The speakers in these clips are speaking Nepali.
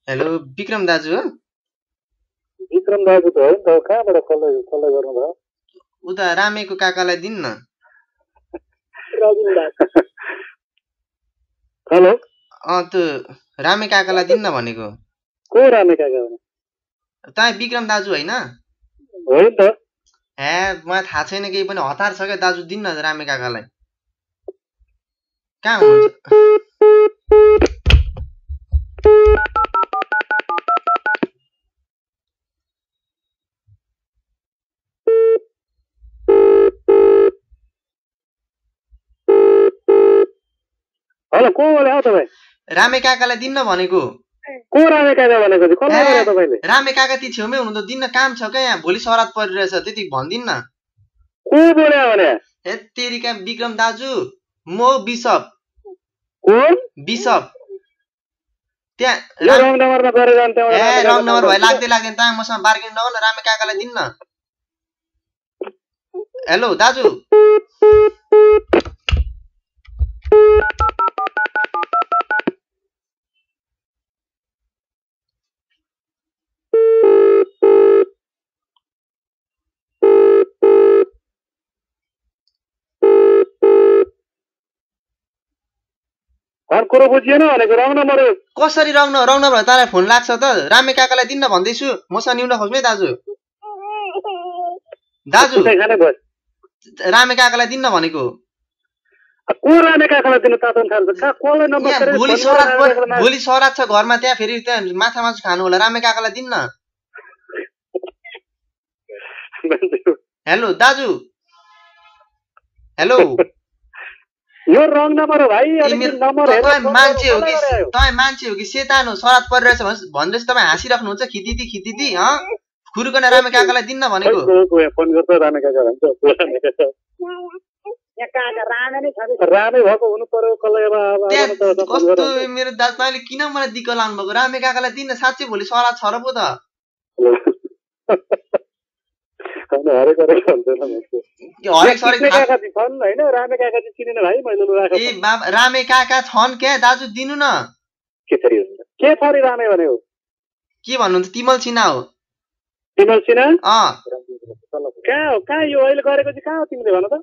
हेलो विक्रम दाजु हो? विक्रम दाजु त हो नि त, कहाँबाट कसलाई गर्नुभयो? उता रामेको काकालाई दिन्न। हेलो, त्यो रामे काकालाई दिन्न भनेको। को रामे काका हो? तपाईँ विक्रम दाजु होइन? हो नि त। हे मलाई थाहा छैन केही पनि, हतार छ क्या दाजु, दिन्न रामे काकालाई। कहाँ हुनुहुन्छ? हेलो, को बोले हो तपाईँ? रामे काकालाई दिन्न भनेको। को रामे काका भनेको चाहिँ कसलाई बोले तपाईले? रामे काका ती छेउमै हुनु त, दिन्न, काम छ क्या यहाँ, भोलि सराद परिरहेछ, त्यति भन्दिन्न। को बोले भने? हे तेरिका विक्रम दाजु, म बिशप। कोन? बिशप। त्यहाँ रङ नम्बरमा गरे जान त्यहाँ। ए रङ नम्बर भए लाग्दैन तपाईँ मसँग बार्गेनिङ नगर्नु, रामे काकालाई दिन्न। हेलो दाजु, कुरो बुझिएन भनेको रङ नम्बर हो। कसरी रङ नम्बर तालाई फोन लाग्छ त? रामे काकालाई दिन्न भन्दैछु, मसँग निउन खोज्नु है दाजु। दाजु रामे काकालाई दिन्न भनेको। को रामे काकालाई दिनु तातो खान्छ? कसलाई नम्बर गरेर भोलि सराद छ घरमा, त्यहाँ फेरि त्यहाँ माछा मासु खानु होला, रामे काकालाई दिन्न। हेलो दाजु, हेलो, यो रङ नम्बर हो भाइ। तपाईँ मान्छे हो कि सेतान हो? सराद परिरहेछ भनेर तपाईँ हाँसिराख्नुहुन्छ, खितिती खुरुकन रामे काकालाई दिन्न भनेको। फोन गर्छ रामे काका भन्छ। रामे भएको हुनु पर्यो कस्तो मेरो दाजु, तपाईँले किन मलाई दिक्क लाउनु भएको? रामे काकालाई दिन्न, साँच्चै भोलि सराद छ र पो त। रामे काका छन् क्या दाजु, दिनु न। के थरी रामे भन्यो? के भन्नुहुन्छ? तिमल सिन्हा हो। तिमल सिन्हा? कहाँ हो? कहाँ यो अहिले गरेको चाहिँ कहाँ हो तिमीले भन त?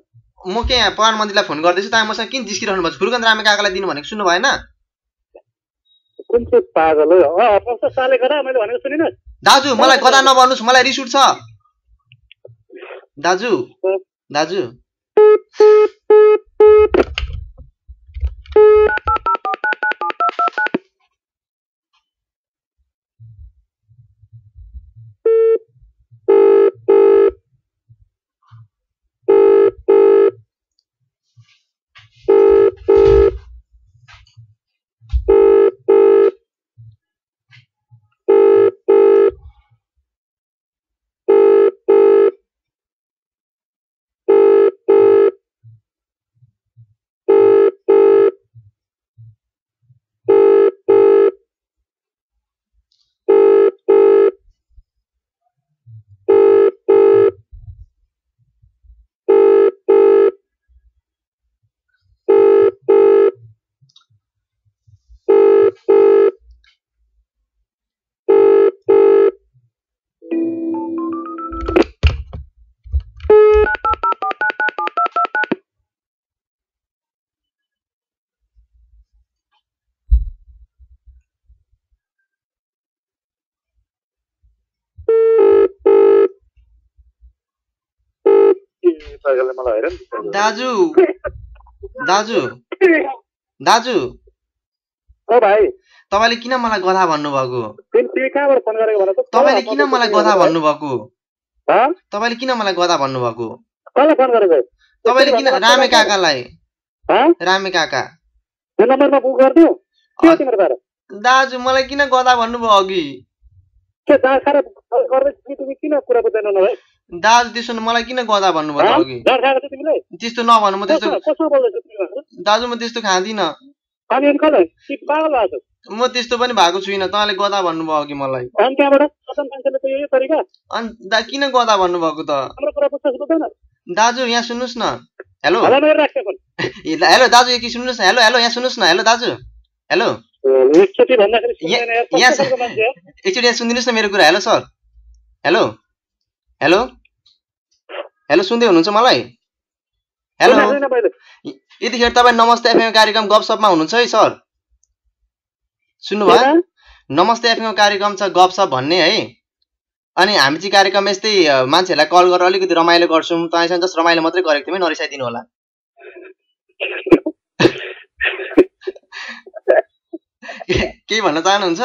म के यहाँ प्रधानमन्त्रीलाई फोन गर्दैछु, तपाईँ मसँग किन जिस्किरहनु भएको? फुर्कन रामे काकालाई दिनु भनेको सुन्नु भएन? कुन चाहिँ पागल हो? साले गरा मैले भनेको सुनिन? दाजु मलाई गदा नभन्नुहोस्, मलाई रिस उठ्छ। दाजु दाजु दाजु दाजु दाजु ओ भाइ, तपाईले किन मलाई गधा भन्नुभएको? तिमी कहाँबाट फोन गरेको भन त? तपाईले किन मलाई गधा भन्नुभएको? ह? तपाईले किन मलाई गधा भन्नुभएको? कसलाई फोन गरेको? तपाईले किन? रामे काकालाई। ह? रामे काका। यो नम्बरमा बुक गर्दियौ? के हो तिम्रो बारे? दाजु मलाई किन गधा भन्नुभयो अघि? के दाखरा गर्दै तिमी किन कुरा बुझ्दैन न भाइ? दाजु त्यसो मलाई किन गधा भन्नुभयो अघि? डर खाएको छ तिमीले? त्यस्तो नभन्नु, म त्यस्तो कसमा बोल्दैछ तिमी? दाजु म त्यस्तो खाँदिन। अनि कसलाई? कि पागल भएको छ? म त्यस्तो पनि भएको छुइनँ, तपाईले गधा भन्नुभयो अघि मलाई। अनि त्यहाँबाट कतन मान्छेले त यो तरिका? अनि किन गधा भन्नुभएको त? हाम्रो कुरा बुझ्दैन? दाजु यहाँ सुन्नुस् न। हेलो हेलो मेरो राख्छ फोन। हेलो दाजु एकछिन सुन्नुस् न। हेलो हेलो यहाँ सुन्नुस् न। हेलो दाजु, हेलो एकचोटि भन्दाखेरि सुन्दैन यार, कस्तो खालको मान्छे हो? एकचोटि यहाँ सुनिदिनुहोस् न मेरो कुरा। Hello sir, hello hello hello, सुन्दै हुनुहुन्छ मलाई? हेलो, यतिखेर तपाईँ नमस्ते एफएम कार्यक्रम गफसपमा हुनुहुन्छ है सर? सुन्नुभयो? नमस्ते एफएम कार्यक्रम छ गफसप भन्ने है। अनि हामी चाहिँ कार्यक्रम यस्तै मान्छेहरूलाई कल गरेर अलिकति रमाइलो गर्छौँ। तपाईँसँग जस्ट रमाइलो मात्रै गरेको थियौँ, नरिसाइदिनु होला। केही भन्न चाहनुहुन्छ?